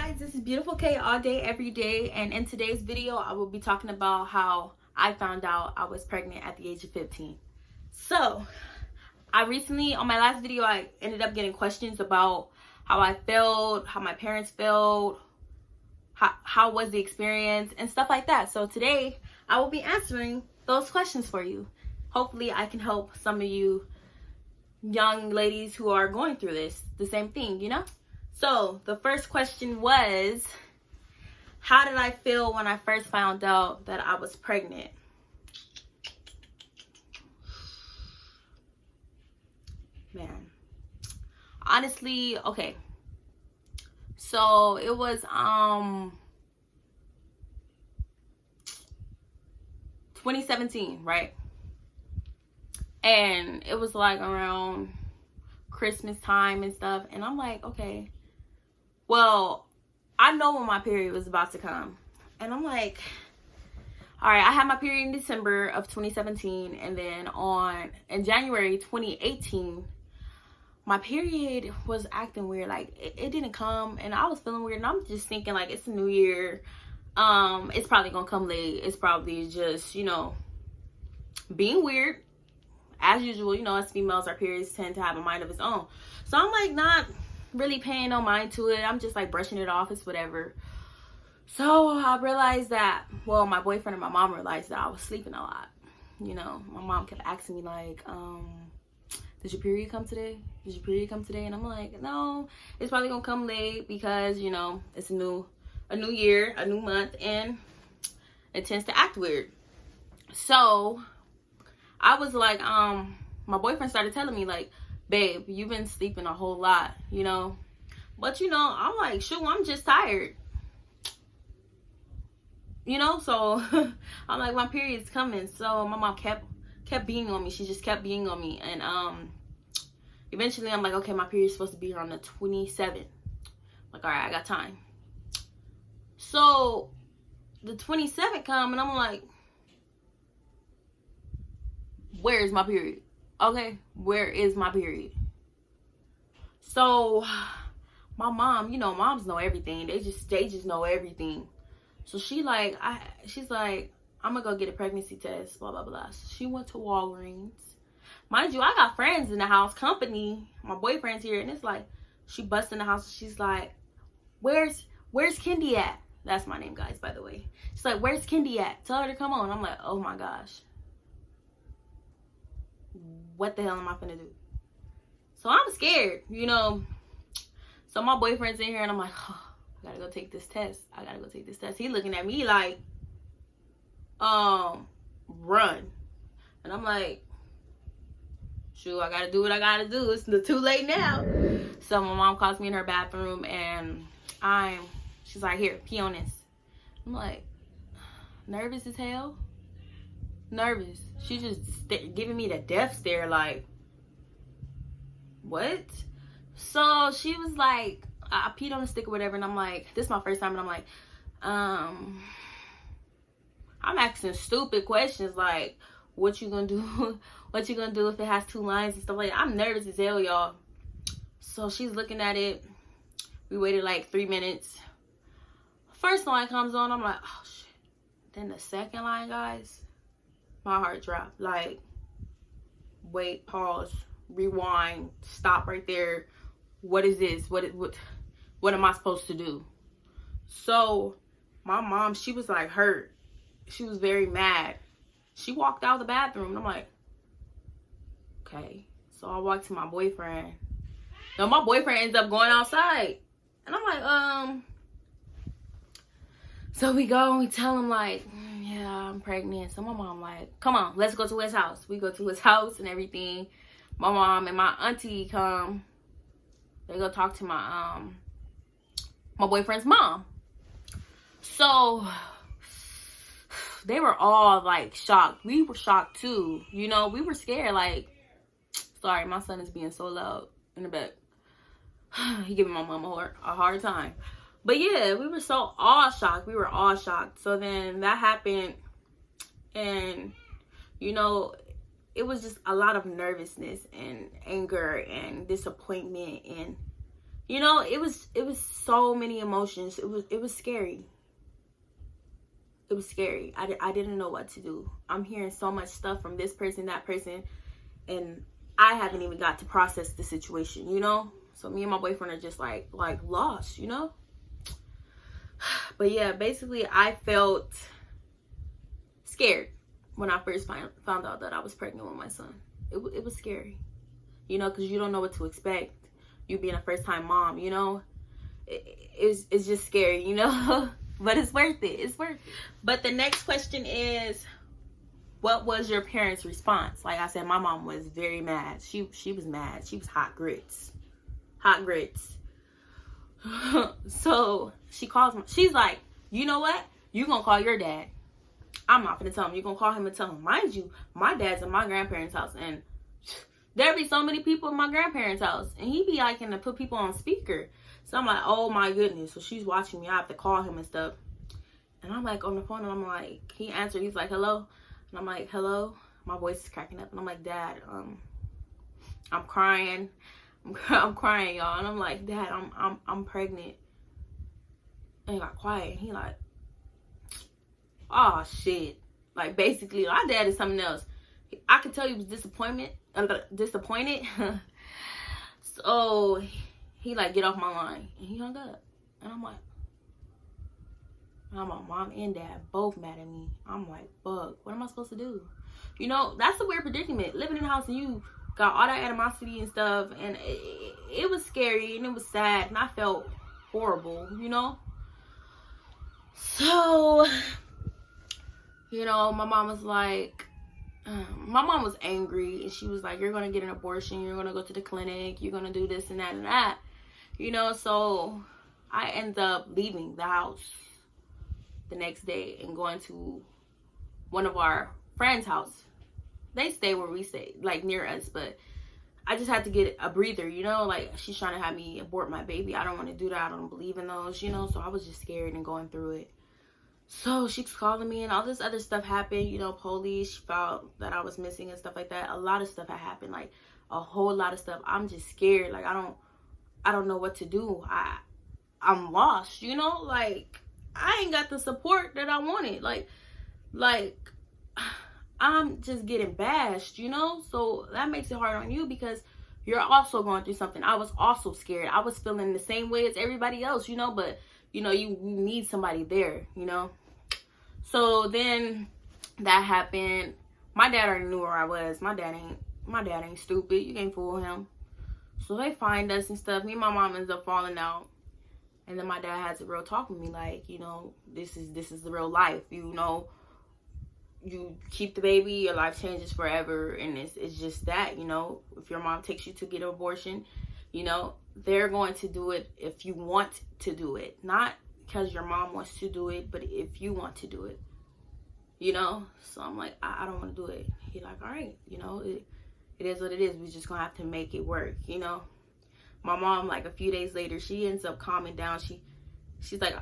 guys, this is Beautiful K all day, every day, and in today's video, I will be talking about how I found out I was pregnant at the age of 15. So, I recently, on my last video, I ended up getting questions about how I felt, how my parents felt, how was the experience, and stuff like that. So today, I will be answering those questions for you. Hopefully, I can help some of you young ladies who are going through this, the same thing, you know? So, the first question was, how did I feel when I first found out that I was pregnant? Man. Honestly, okay. So, it was 2017, right? And it was like around Christmas time and stuff, and I'm like, okay, well, I know when my period was about to come. And I'm like, all right, I had my period in December of 2017. And then in January 2018, my period was acting weird. Like, it didn't come. And I was feeling weird. And I'm just thinking, like, it's a new year. It's probably going to come late. It's probably just, being weird. As usual, as females, our periods tend to have a mind of its own. So I'm like, not really paying no mind to it. I'm just like brushing it off. It's whatever. So I realized that, well, my boyfriend and my mom realized that I was sleeping a lot. My mom kept asking me like, did your period come today? Did your period come today? And I'm like, no, it's probably gonna come late because, it's a new year, a new month, and it tends to act weird. So I was like, my boyfriend started telling me like, babe, you've been sleeping a whole lot, But, I'm like, shoot, I'm just tired. So I'm like, my period's coming. So my mom kept being on me. She just kept being on me. And eventually I'm like, okay, my period's supposed to be here on the 27th. Like, all right, I got time. So the 27th come and I'm like, where is my period? Okay, where is my period? So my mom, moms know everything. They just know everything. So she's like, I'm gonna go get a pregnancy test, blah blah blah. So she went to Walgreens. Mind you, I got friends in the house, company. My boyfriend's here, and it's like she busts in the house. And she's like, where's Kendi at? That's my name, guys, by the way. She's like, where's Kendi at? Tell her to come on. I'm like, oh my gosh. What the hell am I finna do? So I'm scared, So my boyfriend's in here and I'm like, oh, I gotta go take this test. He looking at me like, run. And I'm like, shoot, I gotta do what I gotta do. It's too late now. So my mom calls me in her bathroom and she's like, here, pee on this. I'm like, nervous as hell. Nervous. She just giving me the death stare like, what? So she was like, I peed on the stick or whatever, and I'm like, this is my first time, and I'm like, I'm asking stupid questions like, what you gonna do? What you gonna do if it has 2 lines and stuff like that? I'm nervous as hell, y'all. So she's looking at it. We waited like 3 minutes. First line comes on, I'm like, oh shit. Then the second line, guys, my heart dropped. Like, wait, pause, rewind, stop right there. What is this? What am I supposed to do? So my mom, she was like hurt. She was very mad. She walked out of the bathroom and I'm like, okay. So I walked to my boyfriend. Now my boyfriend ends up going outside. And I'm like, so we go and we tell him like, yeah, I'm pregnant. So my mom like, come on, let's go to his house. We go to his house and everything. My mom and my auntie come. They go talk to my boyfriend's mom. So they were all like shocked. We were shocked too. We were scared. Like, sorry, my son is being so loud in the back. He giving my mom a hard time. But yeah, we were all shocked. We were all shocked. So then that happened. And, it was just a lot of nervousness and anger and disappointment and You know, it was so many emotions. It was scary. It was scary. I didn't know what to do. I'm hearing so much stuff from this person, that person, and I haven't even got to process the situation, you know? So me and my boyfriend are just like lost, you know? But yeah, basically I felt scared when I first found out that I was pregnant with my son. It was scary, you know, because you don't know what to expect. You being a first-time mom, you know, it's just scary, you know. But it's worth it. It's worth it. But the next question is, what was your parents' response? Like I said, my mom was very mad. She was mad. She was hot grits. Hot grits. So she calls me. She's like, you know what? You gonna call your dad. I'm not gonna tell him. You're gonna call him and tell him. Mind you, my dad's in my grandparents' house, and there be so many people in my grandparents' house, and he be liking to put people on speaker. So I'm like, oh my goodness. So she's watching me. I have to call him and stuff. And I'm like on the phone, and I'm like, he answered. He's like, hello. And I'm like, hello. My voice is cracking up, and I'm like, Dad, I'm crying. I'm crying, y'all. And I'm like, Dad, I'm pregnant. And he got quiet. And he like, oh shit. Like basically, my dad is something else. I could tell he was disappointed. So he like, get off my line, and he hung up. And I'm like, my mom and dad both mad at me. I'm like, fuck, what am I supposed to do? You know, that's a weird predicament. Living in the house and you got all that animosity and stuff, and it was scary and it was sad, and I felt horrible, you know. So, you know, my mom was like, my mom was angry, and she was like, you're gonna get an abortion, you're gonna go to the clinic, you're gonna do this and that and that, you know. So I ended up leaving the house the next day and going to one of our friends' house. They stay where we stay, like near us, but I just had to get a breather, you know. Like, she's trying to have me abort my baby. I don't want to do that. I don't believe in those, you know. So I was just scared and going through it. So she's calling me, and all this other stuff happened, you know. Police found that I was missing and stuff like that. A lot of stuff had happened, like a whole lot of stuff. I'm just scared. Like, I don't know what to do. I'm lost, you know. Like, I ain't got the support that I wanted. Like I'm just getting bashed, you know. So that makes it hard on you, because you're also going through something. I was also scared. I was feeling the same way as everybody else, you know. But you know, you need somebody there, you know. So then that happened. My dad already knew where I was. My dad ain't stupid. You can't fool him. So they find us and stuff. Me and my mom ends up falling out. And then my dad has a real talk with me, like, you know, this is the real life. You know, you keep the baby, your life changes forever, and it's just that, you know. If your mom takes you to get an abortion, you know, they're going to do it if you want to do it, not because your mom wants to do it, but if you want to do it, you know. So I'm like, I don't want to do it. He's like, all right, you know, it is what it is. We're just gonna have to make it work, you know. My mom, like a few days later, she ends up calming down. She's like,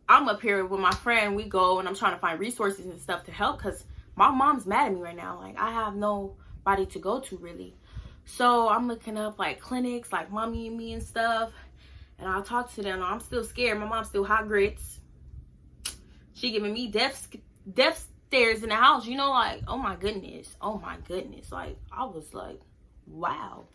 I'm up here with my friend. We go, and I'm trying to find resources and stuff to help, because my mom's mad at me right now. Like, I have nobody to go to, really. So I'm looking up, like, clinics, like Mommy and Me and stuff. And I'll talk to them. I'm still scared. My mom's still hot grits. She giving me death stares in the house. You know, like, oh, my goodness. Oh, my goodness. Like, I was like, wow.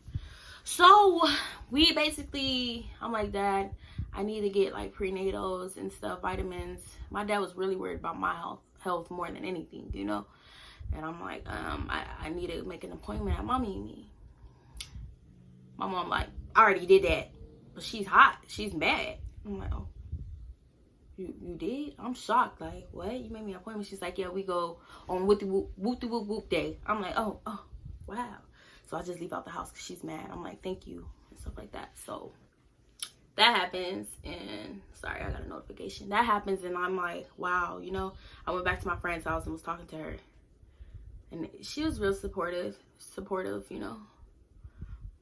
So we basically, I'm like, Dad, I need to get like prenatals and stuff, vitamins. My dad was really worried about my health more than anything, you know. And I'm like, I need to make an appointment at Mommy and Me. My mom like, I already did that, but she's hot, she's mad. I'm like, oh, you did? I'm shocked. Like, what? You made me an appointment? She's like, yeah, we go on whoop whoop day. I'm like, oh, wow. So I just leave out the house because she's mad. I'm like, thank you, and stuff like that. So that happens, and sorry, I got a notification. That happens, and I'm like, wow, you know. I went back to my friend's house and was talking to her, and she was real supportive, you know.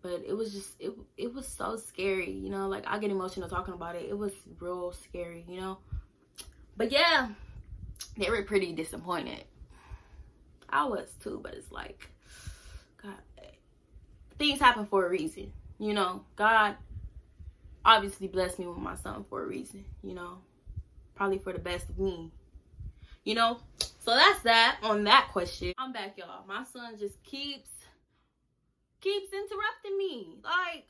But it was just, it was so scary, you know. Like, I get emotional talking about it. It was real scary, you know. But yeah, they were pretty disappointed. I was too, but it's like, God, things happen for a reason, you know. God obviously blessed me with my son for a reason, you know, probably for the best of me, you know. So that's that on that question. I'm back, y'all. My son just keeps interrupting me, like,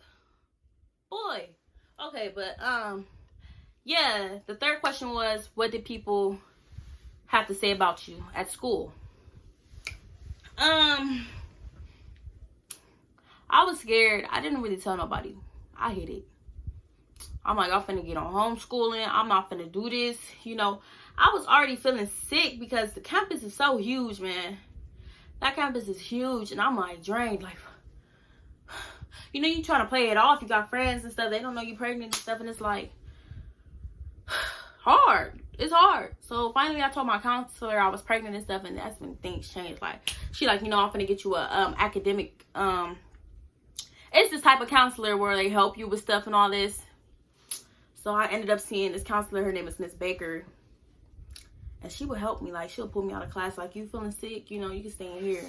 boy. Okay, but yeah, the third question was, what did people have to say about you at school? I was scared. I didn't really tell nobody. I hid it. I'm like, I'm finna get on homeschooling. I'm not finna do this. You know, I was already feeling sick because the campus is so huge, man. That campus is huge. And I'm like drained. Like, you know, you trying to play it off. You got friends and stuff. They don't know you pregnant and stuff. And it's like, hard. It's hard. So finally I told my counselor I was pregnant and stuff. And that's when things changed. Like, she like, you know, I'm finna get you a academic, it's this type of counselor where they help you with stuff and all this. So I ended up seeing this counselor. Her name is Miss Baker. And she would help me. Like, she'll pull me out of class. Like, you feeling sick? You know, you can stay in here.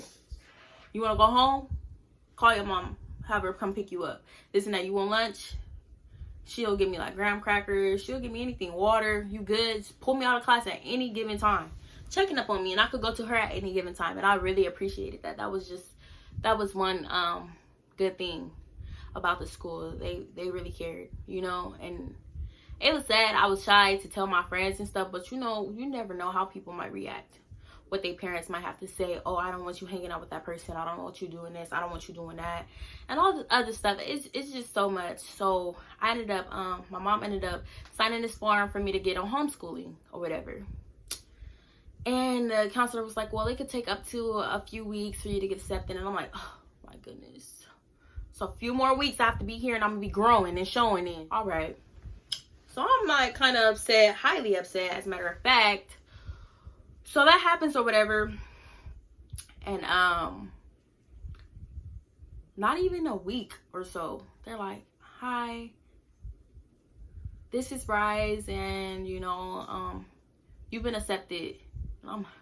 You want to go home? Call your mom. Have her come pick you up. This and that. You want lunch? She'll give me, like, graham crackers. She'll give me anything. Water. You good? Just pull me out of class at any given time. Checking up on me. And I could go to her at any given time. And I really appreciated that. That was one good thing about the school. They really cared, you know. And it was sad. I was shy to tell my friends and stuff, but you know, you never know how people might react. What their parents might have to say. Oh, I don't want you hanging out with that person. I don't want you doing this. I don't want you doing that. And all the other stuff. It's just so much. So I ended up, my mom ended up signing this form for me to get on homeschooling or whatever. And the counselor was like, well, it could take up to a few weeks for you to get accepted. And I'm like, oh my goodness. So a few more weeks I have to be here and I'm going to be growing and showing it. All right. So I'm like kind of upset, highly upset, as a matter of fact. So that happens or whatever. And not even a week or so, they're like, hi, this is Rise, and you know, you've been accepted. And I'm like,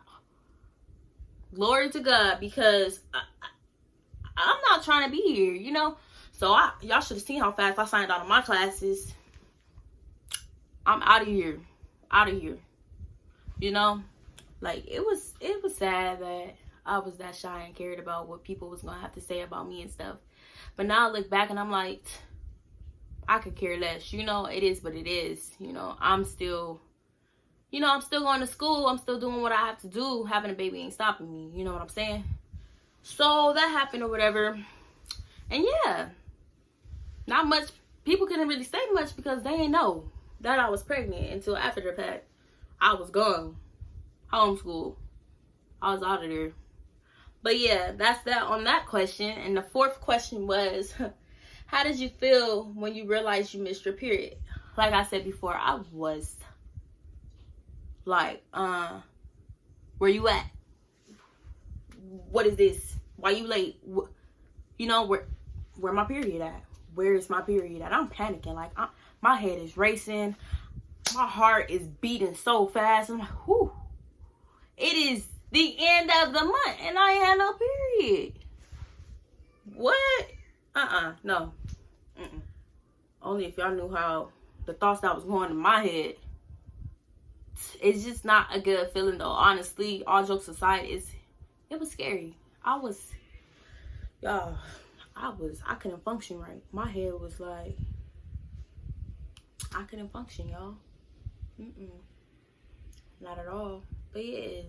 glory to God, because I'm not trying to be here, you know. So y'all should have seen how fast I signed out of my classes. I'm out of here, you know. Like, it was sad that I was that shy and cared about what people was gonna have to say about me and stuff. But now I look back and I'm like, I could care less, you know. It is what it is, you know. I'm still going to school. I'm still doing what I have to do. Having a baby ain't stopping me, you know what I'm saying? So that happened or whatever. And yeah, not much, people couldn't really say much because they didn't know that I was pregnant until after the fact. I was gone. Homeschool. I was out of there. But yeah, that's that on that question. And the fourth question was, how did you feel when you realized you missed your period? Like I said before, I was like, where you at? What is this? Why you late? You know, where my period at? Where is my period at? I'm panicking. Like, my head is racing. My heart is beating so fast. I'm like, whew. It is the end of the month and I ain't had no period. What? No. Only if y'all knew how the thoughts that was going in my head. It's just not a good feeling though. Honestly, all jokes aside, it was scary. I couldn't function right. My head was like, I couldn't function, y'all. Not at all. But yeah,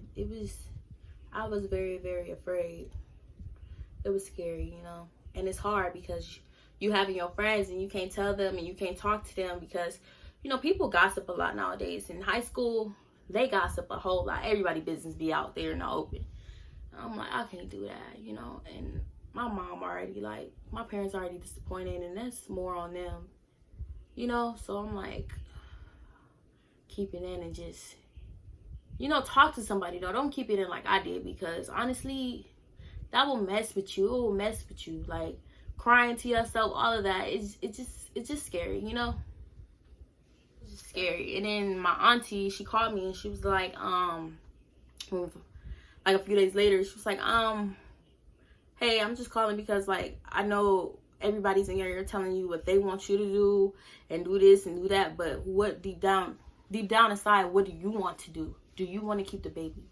I was very, very afraid. It was scary, you know. And it's hard because you having your friends and you can't tell them and you can't talk to them because, you know, people gossip a lot nowadays. In high school, they gossip a whole lot. Everybody business be out there in the open. I'm like, I can't do that, you know. And my mom already, like, my parents already disappointed, and that's more on them, you know. So I'm like, keep it in and just, you know, talk to somebody though. Don't keep it in like I did, because honestly, that will mess with you. It will mess with you. Like, crying to yourself, all of that. It's just scary, you know. It's just scary. And then my auntie, she called me and she was like, like a few days later, she was like, hey, I'm just calling because, like, I know everybody's in your ear telling you what they want you to do and do this and do that, but what deep down inside, what do you want to do? Do you want to keep the baby,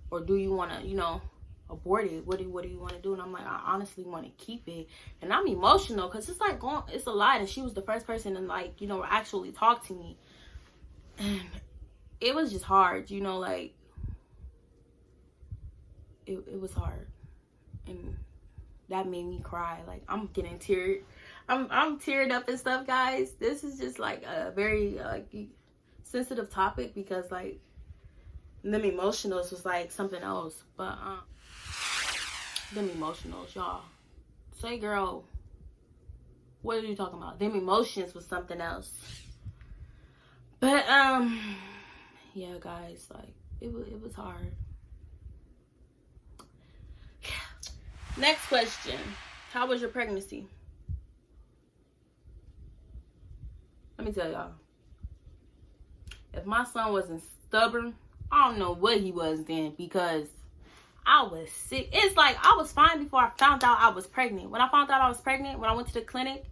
or do you want to, you know, abort it? What do you want to do? And I'm like, I honestly want to keep it. And I'm emotional because it's like it's a lot, and she was the first person to, like, you know, actually talk to me, and it was just hard, you know, like it was hard, and that made me cry. Like, I'm getting teared. I'm teared up and stuff, guys. This is just like a very sensitive topic, because like them emotionals was like something else. But them emotionals, y'all. Say, girl, what are you talking about? Them emotions was something else. But yeah, guys, like it was hard. Next question. How was your pregnancy? Let me tell y'all. If my son wasn't stubborn, I don't know what he was then, because I was sick. It's like I was fine before I found out I was pregnant. When I found out I was pregnant, when I went to the clinic,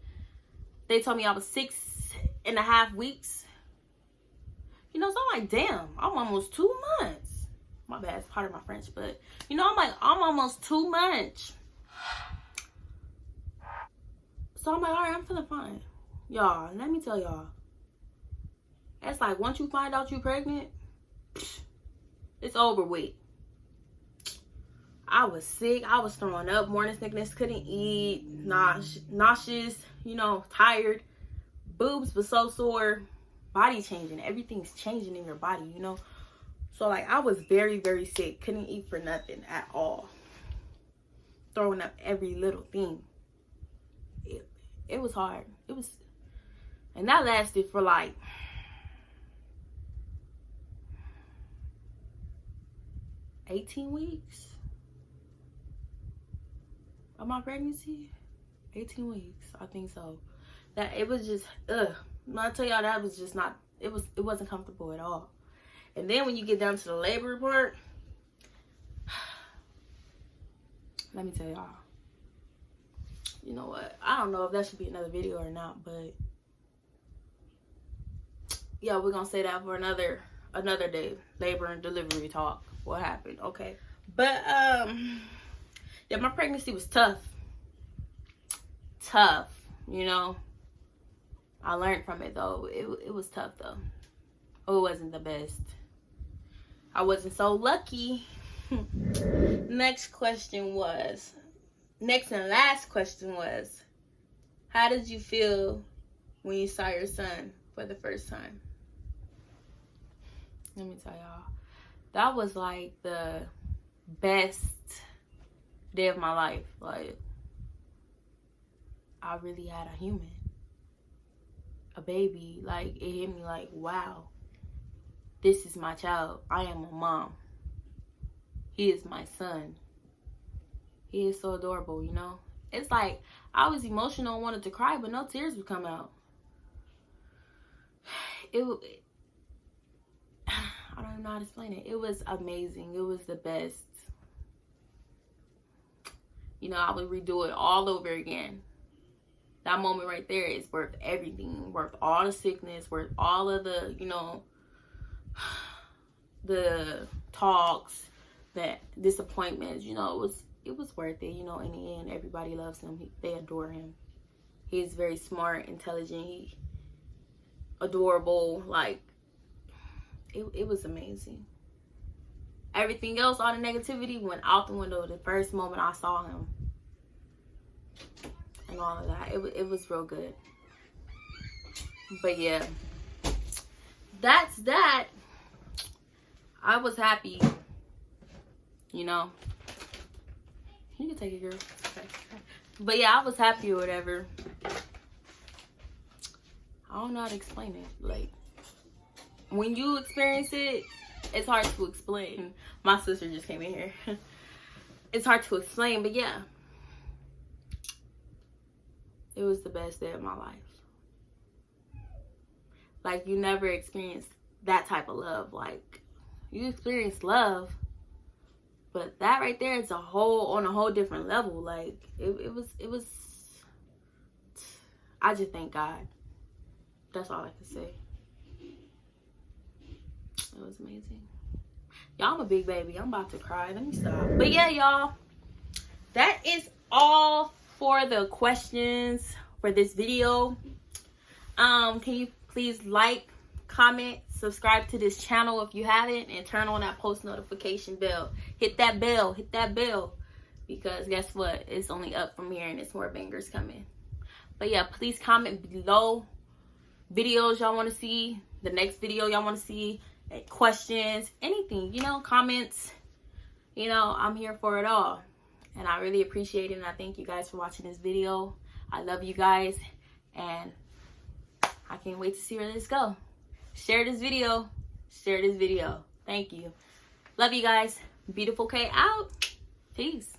they told me I was 6.5 weeks. You know, so I'm like, damn, I'm almost 2 months. My bad, it's part of my French, but you know, I'm like, I'm almost 2 months. So I'm like, all right, I'm feeling fine. Y'all, let me tell y'all. It's like, once you find out you're pregnant, it's over with. I was sick. I was throwing up, morning sickness, couldn't eat, nauseous, you know, tired. Boobs was so sore. Body changing. Everything's changing in your body, you know. So, like, I was very, very sick. Couldn't eat for nothing at all. Throwing up every little thing. It was hard. It was, and that lasted for like 18 weeks of my pregnancy. 18 weeks, I think so. That it was just when I tell y'all, that was just not, it wasn't comfortable at all. And then when you get down to the labor report, let me tell y'all, you know what, I don't know if that should be another video or not, but yeah, we're gonna say that for another day. Labor and delivery talk. What happened? Okay. But yeah, my pregnancy was tough, you know. I learned from it though. It was tough though. It wasn't the best. I wasn't so lucky. Next and last question was, how did you feel when you saw your son for the first time? Let me tell y'all, that was like the best day of my life. Like, I really had a human, a baby. Like, it hit me like, wow, this is my child. I am a mom. He is my son. He is so adorable, you know. It's like, I was emotional and wanted to cry, but no tears would come out. I don't know how to explain it. It was amazing. It was the best. You know, I would redo it all over again. That moment right there is worth everything. Worth all the sickness. Worth all of the, you know, the talks, the disappointments. You know, it was worth it. You know, in the end, everybody loves him. They adore him. He's very smart, intelligent, adorable. Like, it was amazing. Everything else, all the negativity, went out the window the first moment I saw him. And all of that. It was real good. But yeah. That's that. I was happy. You know. You can take it, girl. Okay. But yeah, I was happy or whatever. I don't know how to explain it. Like, when you experience it, it's hard to explain. My sister just came in here. It's hard to explain, but yeah. It was the best day of my life. Like, you never experienced that type of love. Like, you experienced love, but that right there is on a whole different level. Like, it was I just thank God. That's all I can say. It was amazing. Y'all, I'm a big baby. I'm about to cry. Let me stop. But yeah, y'all, that is all for the questions for this video. Can you please like, comment, subscribe to this channel if you haven't, and turn on that post notification bell. Hit that bell. Hit that bell. Because guess what? It's only up from here and it's more bangers coming. But yeah, please comment below videos y'all want to see, the next video y'all want to see, questions, anything, you know, comments. You know, I'm here for it all. And I really appreciate it. And I thank you guys for watching this video. I love you guys. And I can't wait to see where this go. Share this video. Share this video. Thank you. Love you guys. Beautiful K out. Peace.